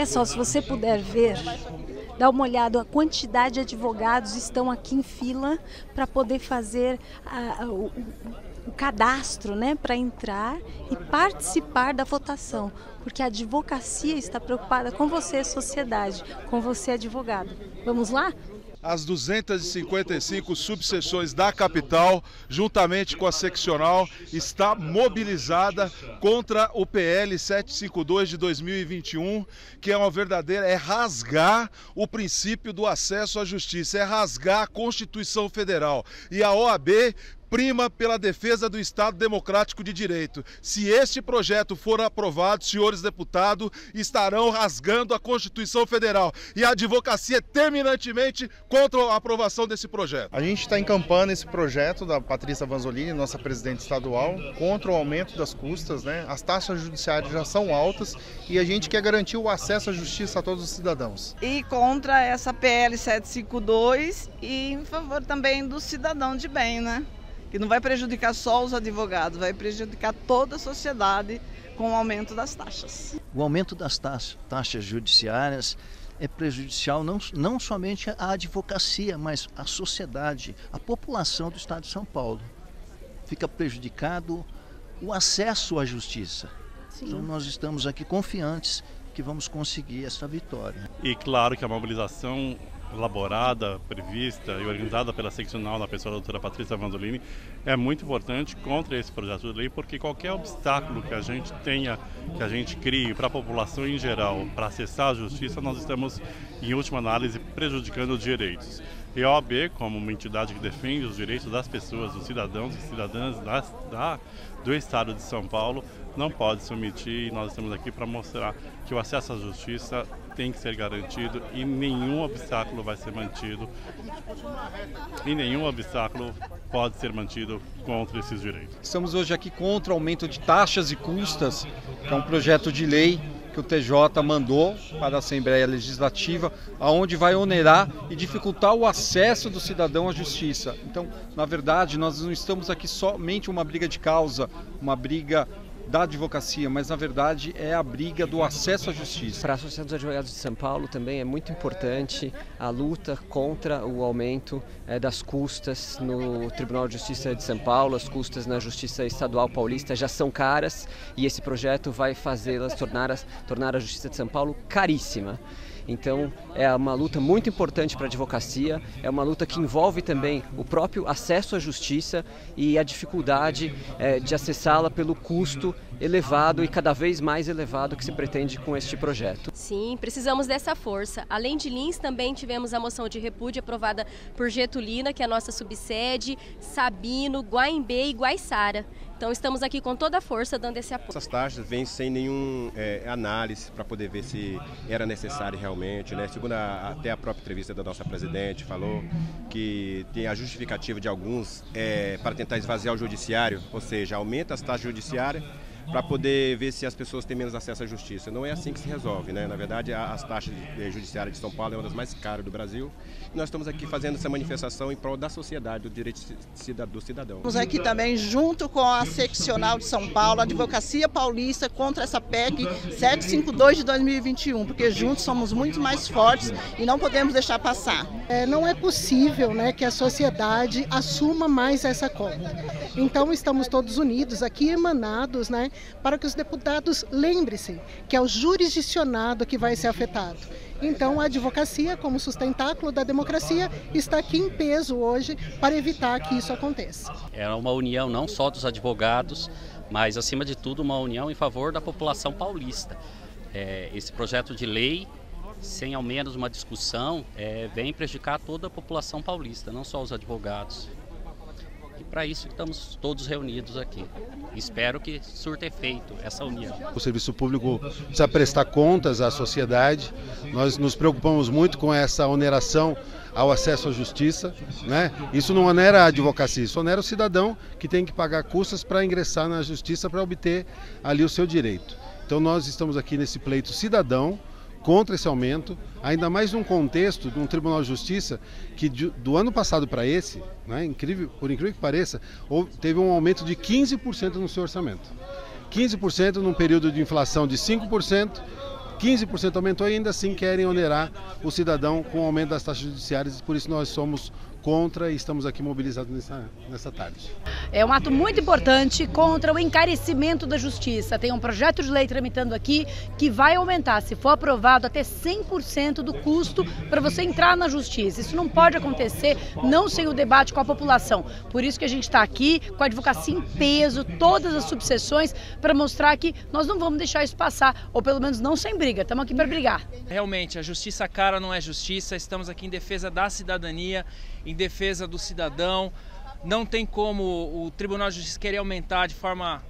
Olha só, se você puder ver, dá uma olhada, a quantidade de advogados estão aqui em fila para poder fazer o cadastro, né, para entrar e participar da votação, porque a advocacia está preocupada com você, sociedade, com você, advogado. Vamos lá? As 255 subseções da capital, juntamente com a seccional, está mobilizada contra o PL 752 de 2021, que é uma verdadeira, é rasgar o princípio do acesso à justiça, é rasgar a Constituição Federal. E a OAB prima pela defesa do Estado Democrático de Direito. Se este projeto for aprovado, senhores deputados estarão rasgando a Constituição Federal. E a advocacia é terminantemente contra a aprovação desse projeto. A gente está encampando esse projeto da Patrícia Vanzolini, nossa presidente estadual, contra o aumento das custas, né? As taxas judiciárias já são altas e a gente quer garantir o acesso à justiça a todos os cidadãos. E contra essa PL 752 e em favor também do cidadão de bem, né? Que não vai prejudicar só os advogados, vai prejudicar toda a sociedade com o aumento das taxas. O aumento das taxas judiciárias é prejudicial não somente à advocacia, mas à sociedade, à população do Estado de São Paulo. Fica prejudicado o acesso à justiça. Sim. Então nós estamos aqui confiantes que vamos conseguir essa vitória. E claro que a mobilização elaborada, prevista e organizada pela seccional na pessoa da doutora Patrícia Vanzolini é muito importante contra esse projeto de lei, porque qualquer obstáculo que a gente tenha, que a gente crie para a população em geral, para acessar a justiça, nós estamos, em última análise, prejudicando os direitos. E a OAB, como uma entidade que defende os direitos das pessoas, dos cidadãos e cidadãs do Estado de São Paulo, não pode se omitir, e nós estamos aqui para mostrar que o acesso à justiça tem que ser garantido e nenhum obstáculo vai ser mantido, e nenhum obstáculo pode ser mantido contra esses direitos. Estamos hoje aqui contra o aumento de taxas e custas, que é um projeto de lei que o TJ mandou para a Assembleia Legislativa, aonde vai onerar e dificultar o acesso do cidadão à justiça. Então, na verdade, nós não estamos aqui somente uma briga de causa, uma briga da advocacia, mas na verdade é a briga do acesso à justiça. Para a Associação dos Advogados de São Paulo também é muito importante a luta contra o aumento das custas no Tribunal de Justiça de São Paulo. As custas na Justiça Estadual Paulista já são caras e esse projeto vai fazê-las tornar a Justiça de São Paulo caríssima. Então é uma luta muito importante para a advocacia, é uma luta que envolve também o próprio acesso à justiça e a dificuldade de acessá-la pelo custo elevado e cada vez mais elevado que se pretende com este projeto. Sim, precisamos dessa força. Além de Lins, também tivemos a moção de repúdio aprovada por Getulina, que é a nossa subsede, Sabino, Guaimbê e Guaiçara. Então estamos aqui com toda a força dando esse apoio. Essas taxas vêm sem nenhum análise para poder ver se era necessário realmente, né? Segundo até a própria entrevista da nossa presidente, falou que tem a justificativa de alguns para tentar esvaziar o judiciário, ou seja, aumenta as taxas judiciárias para poder ver se as pessoas têm menos acesso à justiça. Não é assim que se resolve, né? Na verdade, as taxas judiciárias de São Paulo é uma das mais caras do Brasil. E nós estamos aqui fazendo essa manifestação em prol da sociedade, do direito do cidadão. Estamos aqui também junto com a seccional de São Paulo, a Advocacia Paulista, contra essa PEC 752 de 2021, porque juntos somos muito mais fortes e não podemos deixar passar. Não é possível, né, que a sociedade assuma mais essa conta. Então estamos todos unidos aqui, emanados, né, para que os deputados lembrem-se que é o jurisdicionado que vai ser afetado. Então a advocacia, como sustentáculo da democracia, está aqui em peso hoje para evitar que isso aconteça. É uma união não só dos advogados, mas acima de tudo uma união em favor da população paulista. Esse projeto de lei, sem ao menos uma discussão, vem prejudicar toda a população paulista, não só os advogados. E para isso estamos todos reunidos aqui. Espero que surta efeito essa união. O serviço público precisa prestar contas à sociedade. Nós nos preocupamos muito com essa oneração ao acesso à justiça, né? Isso não onera a advocacia, isso onera o cidadão que tem que pagar custas para ingressar na justiça para obter ali o seu direito. Então nós estamos aqui nesse pleito cidadão contra esse aumento, ainda mais num contexto de um Tribunal de Justiça que do ano passado para esse, né, por incrível que pareça, teve um aumento de 15% no seu orçamento. 15% num período de inflação de 5%, 15% aumentou e ainda assim querem onerar o cidadão com o aumento das taxas judiciárias, e por isso nós somos contra e estamos aqui mobilizados nessa tarde. É um ato muito importante contra o encarecimento da justiça. Tem um projeto de lei tramitando aqui que vai aumentar, se for aprovado, até 100% do custo para você entrar na justiça. Isso não pode acontecer, não sem o debate com a população. Por isso que a gente está aqui com a advocacia em peso, todas as subseções, para mostrar que nós não vamos deixar isso passar, ou pelo menos não sem briga, estamos aqui para brigar. Realmente, a justiça cara não é justiça, estamos aqui em defesa da cidadania, em defesa do cidadão. Não tem como o Tribunal de Justiça querer aumentar de forma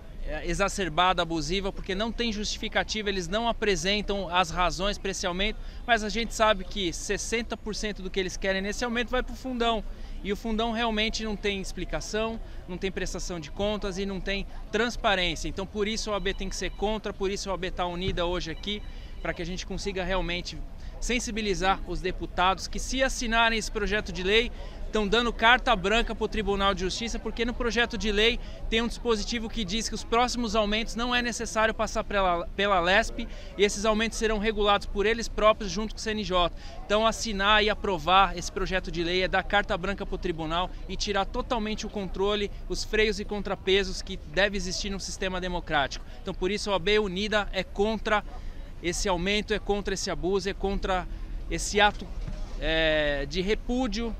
exacerbada, abusiva, porque não tem justificativa, eles não apresentam as razões para esse aumento, mas a gente sabe que 60% do que eles querem nesse aumento vai para o fundão. E o fundão realmente não tem explicação, não tem prestação de contas e não tem transparência. Então por isso a OAB tem que ser contra, por isso a OAB está unida hoje aqui, para que a gente consiga realmente sensibilizar os deputados que, se assinarem esse projeto de lei, estão dando carta branca para o Tribunal de Justiça, porque no projeto de lei tem um dispositivo que diz que os próximos aumentos não é necessário passar pela LESP e esses aumentos serão regulados por eles próprios junto com o CNJ. Então assinar e aprovar esse projeto de lei é dar carta branca para o Tribunal e tirar totalmente o controle, os freios e contrapesos que deve existir no sistema democrático. Então por isso a OAB unida é contra esse aumento, é contra esse abuso, é contra esse ato de repúdio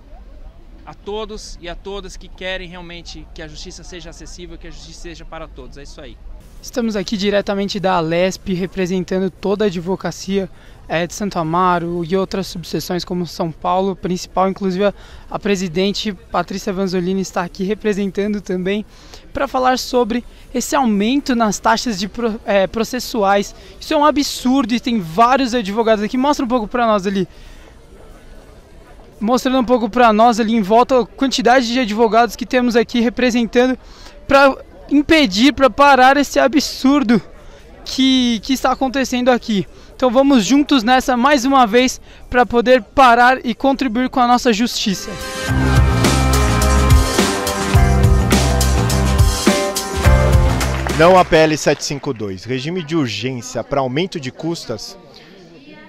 a todos e a todas que querem realmente que a justiça seja acessível, que a justiça seja para todos. É isso aí. Estamos aqui diretamente da Alesp, representando toda a advocacia de Santo Amaro e outras subseções como São Paulo, principal, inclusive a presidente Patrícia Vanzolini está aqui representando também, para falar sobre esse aumento nas taxas processuais. Isso é um absurdo e tem vários advogados aqui. Mostra um pouco para nós ali. Mostrando um pouco para nós ali em volta a quantidade de advogados que temos aqui representando para impedir, para parar esse absurdo que está acontecendo aqui. Então vamos juntos nessa mais uma vez para poder parar e contribuir com a nossa justiça. Não a PL 752. Regime de urgência para aumento de custas.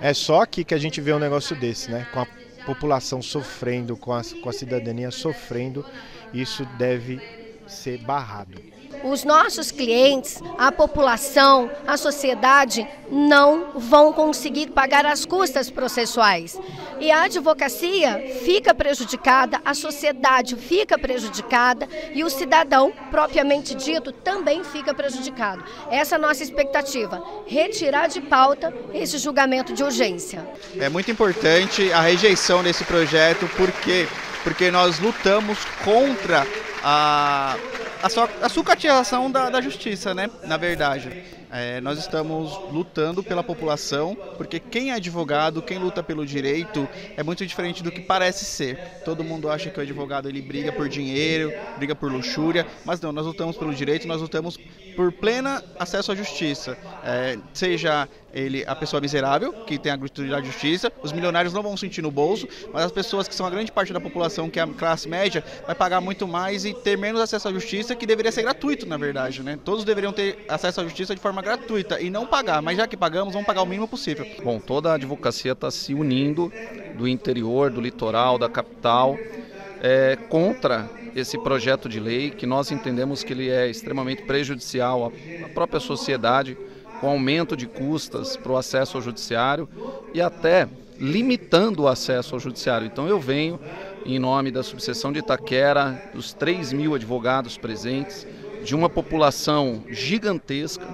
É só aqui que a gente vê um negócio desse, né? Com a população sofrendo, com a cidadania sofrendo, isso deve ser barrado. Os nossos clientes, a população, a sociedade não vão conseguir pagar as custas processuais. E a advocacia fica prejudicada, a sociedade fica prejudicada e o cidadão, propriamente dito, também fica prejudicado. Essa é a nossa expectativa, retirar de pauta esse julgamento de urgência. É muito importante a rejeição desse projeto, porque nós lutamos contra a sucateação da justiça, né? Na verdade, nós estamos lutando pela população, porque quem é advogado, quem luta pelo direito, é muito diferente do que parece ser. Todo mundo acha que o advogado ele briga por dinheiro, briga por luxúria, mas não, nós lutamos pelo direito, nós lutamos por pleno acesso à justiça, seja ele a pessoa miserável, que tem a gratuidade da justiça, os milionários não vão sentir no bolso, mas as pessoas que são a grande parte da população, que é a classe média, vai pagar muito mais e ter menos acesso à justiça, que deveria ser gratuito, na verdade, né? Todos deveriam ter acesso à justiça de forma gratuita e não pagar, mas já que pagamos, vamos pagar o mínimo possível. Bom, toda a advocacia está se unindo do interior, do litoral, da capital, contra esse projeto de lei, que nós entendemos que ele é extremamente prejudicial à própria sociedade, com aumento de custas para o acesso ao judiciário e até limitando o acesso ao judiciário. Então eu venho, em nome da subseção de Itaquera, dos 3.000 advogados presentes, de uma população gigantesca,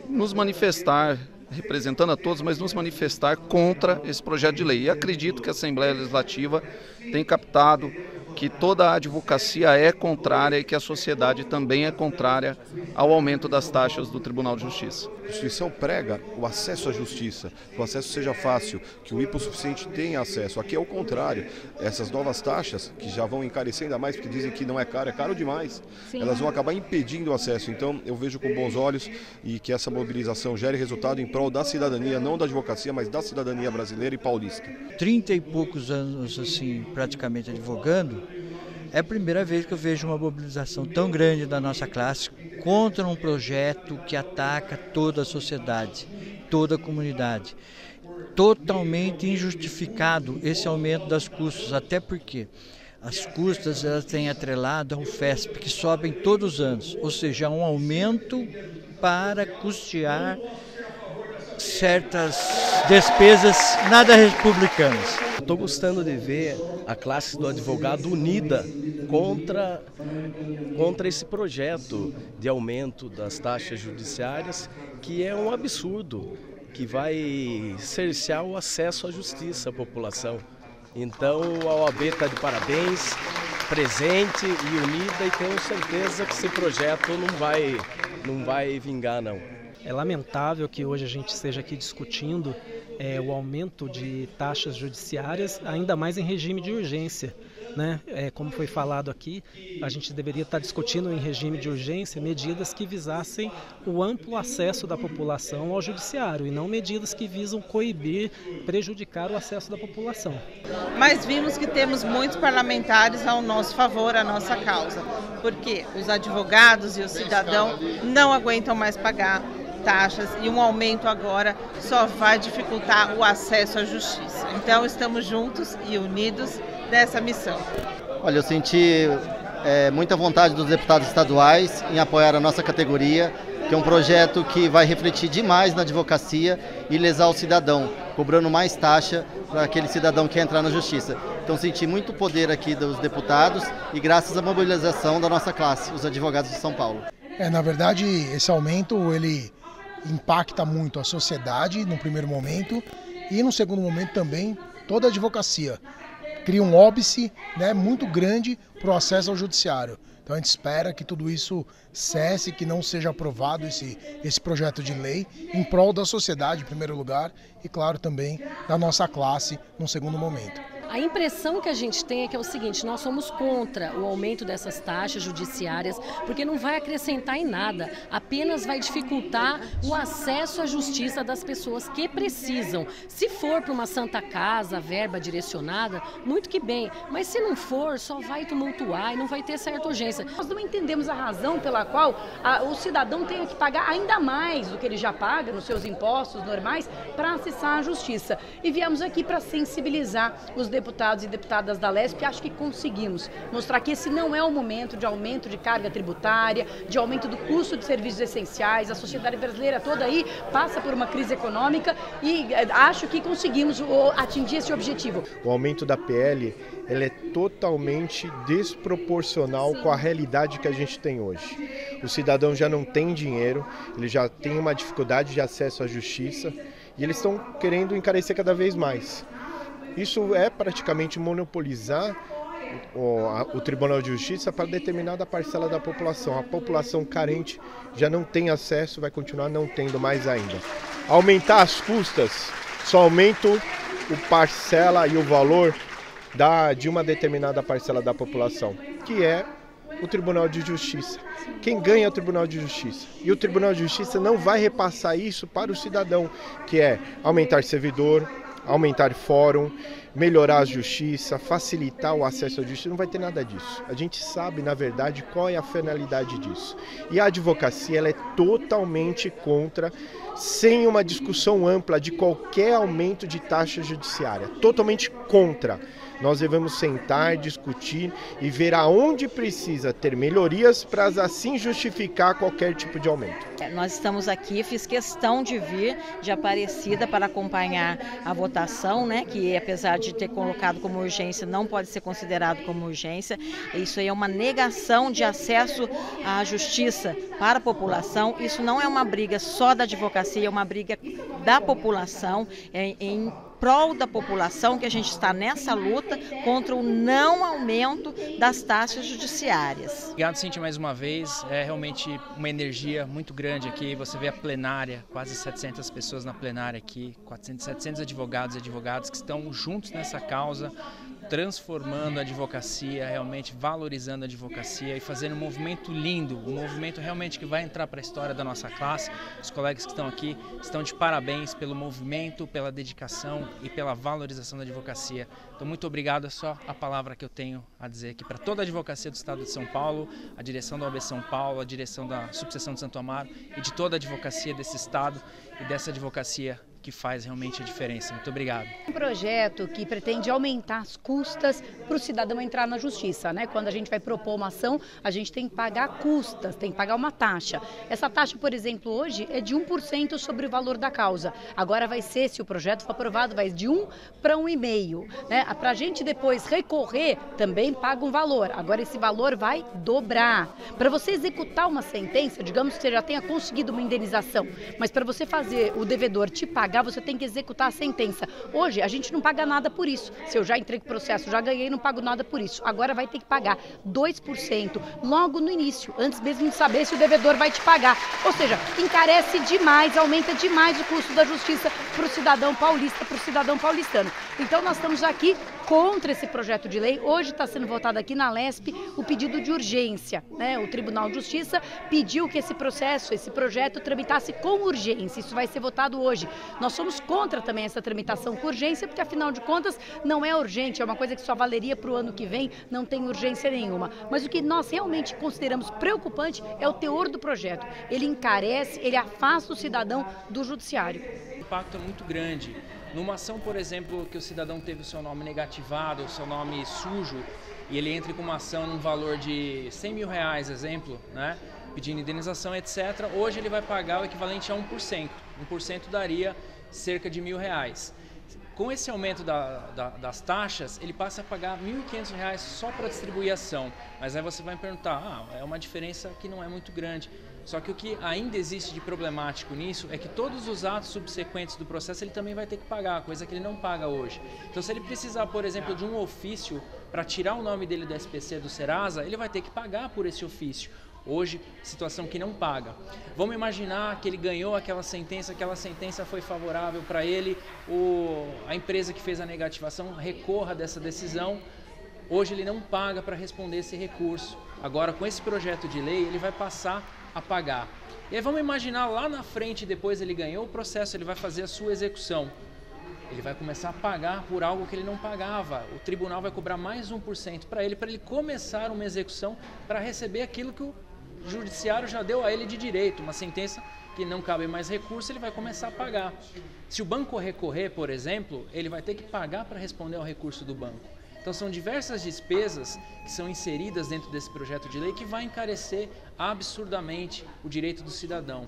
nos manifestar, representando a todos, mas nos manifestar contra esse projeto de lei. E acredito que a Assembleia Legislativa tem captado que toda a advocacia é contrária e que a sociedade também é contrária ao aumento das taxas do Tribunal de Justiça. A Constituição prega o acesso à justiça, que o acesso seja fácil, que o hipossuficiente tenha acesso. Aqui é o contrário. Essas novas taxas, que já vão encarecer ainda mais, porque dizem que não é caro demais, sim, elas vão acabar impedindo o acesso. Então eu vejo com bons olhos e que essa mobilização gere resultado em prol da cidadania, não da advocacia, mas da cidadania brasileira e paulista. 30 e poucos anos, assim, praticamente advogando, é a primeira vez que eu vejo uma mobilização tão grande da nossa classe contra um projeto que ataca toda a sociedade. toda a comunidade. Totalmente injustificado esse aumento das custas, até porque as custas elas têm atrelado a um FESP que sobem todos os anos, ou seja, um aumento para custear certas despesas nada republicanas. Estou gostando de ver a classe do advogado unida contra esse projeto de aumento das taxas judiciárias, que é um absurdo, que vai cercear o acesso à justiça à população. Então a OAB está de parabéns, presente e unida, e tenho certeza que esse projeto não vai vingar, não. É lamentável que hoje a gente esteja aqui discutindo o aumento de taxas judiciárias, ainda mais em regime de urgência, né? Como foi falado aqui, a gente deveria estar discutindo em regime de urgência medidas que visassem o amplo acesso da população ao judiciário e não medidas que visam coibir, prejudicar o acesso da população. Mas vimos que temos muitos parlamentares ao nosso favor, à nossa causa, porque os advogados e o cidadão não aguentam mais pagar taxas e um aumento agora só vai dificultar o acesso à justiça. Então estamos juntos e unidos nessa missão. Olha, eu senti muita vontade dos deputados estaduais em apoiar a nossa categoria, que é um projeto que vai refletir demais na advocacia e lesar o cidadão, cobrando mais taxa para aquele cidadão que quer entrar na justiça. Então senti muito poder aqui dos deputados e graças à mobilização da nossa classe, os advogados de São Paulo. Na verdade, esse aumento ele impacta muito a sociedade no primeiro momento e no segundo momento também toda a advocacia. Cria um óbice, né, muito grande para o acesso ao judiciário. Então a gente espera que tudo isso cesse, que não seja aprovado esse projeto de lei em prol da sociedade em primeiro lugar e claro também da nossa classe no segundo momento. A impressão que a gente tem é que é o seguinte: nós somos contra o aumento dessas taxas judiciárias, porque não vai acrescentar em nada, apenas vai dificultar o acesso à justiça das pessoas que precisam. Se for para uma Santa Casa, verba direcionada, muito que bem, mas se não for, só vai tumultuar e não vai ter certa urgência. Nós não entendemos a razão pela qual o cidadão tem que pagar ainda mais do que ele já paga nos seus impostos normais para acessar a justiça. E viemos aqui para sensibilizar os deputados e deputadas da LESP. Acho que conseguimos mostrar que esse não é o momento de aumento de carga tributária, de aumento do custo de serviços essenciais. A sociedade brasileira toda aí passa por uma crise econômica e acho que conseguimos atingir esse objetivo. O aumento da PL ele é totalmente desproporcional com a realidade que a gente tem hoje. O cidadão já não tem dinheiro, ele já tem uma dificuldade de acesso à justiça e eles estão querendo encarecer cada vez mais. Isso é praticamente monopolizar o Tribunal de Justiça para determinada parcela da população. A população carente já não tem acesso, vai continuar não tendo mais ainda. Aumentar as custas só aumenta o parcela e o valor de uma determinada parcela da população, que é o Tribunal de Justiça. Quem ganha é o Tribunal de Justiça. E o Tribunal de Justiça não vai repassar isso para o cidadão, que é aumentar servidor, aumentar fórum, melhorar a justiça, facilitar o acesso à justiça, não vai ter nada disso. A gente sabe, na verdade, qual é a finalidade disso. E a advocacia ela é totalmente contra, sem uma discussão ampla de qualquer aumento de taxa judiciária. Totalmente contra. Nós devemos sentar, discutir e ver aonde precisa ter melhorias para assim justificar qualquer tipo de aumento. Nós estamos aqui, fiz questão de vir de Aparecida para acompanhar a votação, né, que apesar de ter colocado como urgência, não pode ser considerado como urgência. Isso aí é uma negação de acesso à justiça para a população. Isso não é uma briga só da advocacia, é uma briga da população, em prol da população, que a gente está nessa luta contra o não aumento das taxas judiciárias. Obrigado, Cíntia, mais uma vez. É realmente uma energia muito grande aqui. Você vê a plenária, quase 700 pessoas na plenária aqui, 700 advogados e advogadas que estão juntos nessa causa. transformando a advocacia, realmente valorizando a advocacia e fazendo um movimento lindo, um movimento realmente que vai entrar para a história da nossa classe. Os colegas que estão aqui estão de parabéns pelo movimento, pela dedicação e pela valorização da advocacia. Então, muito obrigado, é só a palavra que eu tenho a dizer aqui para toda a advocacia do Estado de São Paulo, a direção da OAB São Paulo, a direção da subseção de Santo Amaro e de toda a advocacia desse Estado e dessa advocacia que faz realmente a diferença. Muito obrigado. Um projeto que pretende aumentar as custas para o cidadão entrar na justiça, né? Quando a gente vai propor uma ação, a gente tem que pagar custas, tem que pagar uma taxa. Essa taxa, por exemplo, hoje é de 1% sobre o valor da causa. Agora vai ser, se o projeto for aprovado, vai de 1 para 1,5. Né? Para a gente depois recorrer, também paga um valor. Agora esse valor vai dobrar. Para você executar uma sentença, digamos que você já tenha conseguido uma indenização, mas para você fazer o devedor te pagar, você tem que executar a sentença. Hoje, a gente não paga nada por isso. Se eu já entrei com o processo, já ganhei, não pago nada por isso. Agora vai ter que pagar 2% logo no início, antes mesmo de saber se o devedor vai te pagar. Ou seja, encarece demais, aumenta demais o custo da justiça para o cidadão paulista, para o cidadão paulistano. Então, nós estamos aqui contra esse projeto de lei. Hoje está sendo votado aqui na LESP o pedido de urgência, né? O Tribunal de Justiça pediu que esse projeto tramitasse com urgência. Isso vai ser votado hoje. Nós somos contra também essa tramitação com urgência, porque afinal de contas não é urgente, é uma coisa que só valeria para o ano que vem, não tem urgência nenhuma. Mas o que nós realmente consideramos preocupante é o teor do projeto. Ele encarece, ele afasta o cidadão do judiciário. O impacto é muito grande. Numa ação, por exemplo, que o cidadão teve o seu nome negativado, o seu nome sujo, e ele entra com uma ação num valor de R$100 mil, exemplo, né, pedindo indenização, etc., hoje ele vai pagar o equivalente a 1%. 1% daria cerca de R$1.000. Com esse aumento das taxas, ele passa a pagar R$1.500 só para distribuir a ação. Mas aí você vai me perguntar, é uma diferença que não é muito grande. Só que o que ainda existe de problemático nisso é que todos os atos subsequentes do processo ele também vai ter que pagar, coisa que ele não paga hoje. Então, se ele precisar, por exemplo, de um ofício para tirar o nome dele do SPC do Serasa, ele vai ter que pagar por esse ofício. Hoje, situação que não paga. Vamos imaginar que ele ganhou aquela sentença foi favorável para ele, a empresa que fez a negativação recorra dessa decisão. Hoje ele não paga para responder esse recurso. Agora, com esse projeto de lei, ele vai passar a pagar. E aí vamos imaginar lá na frente, depois ele ganhou o processo, ele vai fazer a sua execução. Ele vai começar a pagar por algo que ele não pagava. O tribunal vai cobrar mais 1% para ele começar uma execução para receber aquilo que o judiciário já deu a ele de direito, uma sentença que não cabe mais recurso, ele vai começar a pagar. Se o banco recorrer, por exemplo, ele vai ter que pagar para responder ao recurso do banco. Então são diversas despesas que são inseridas dentro desse projeto de lei que vai encarecer absurdamente o direito do cidadão.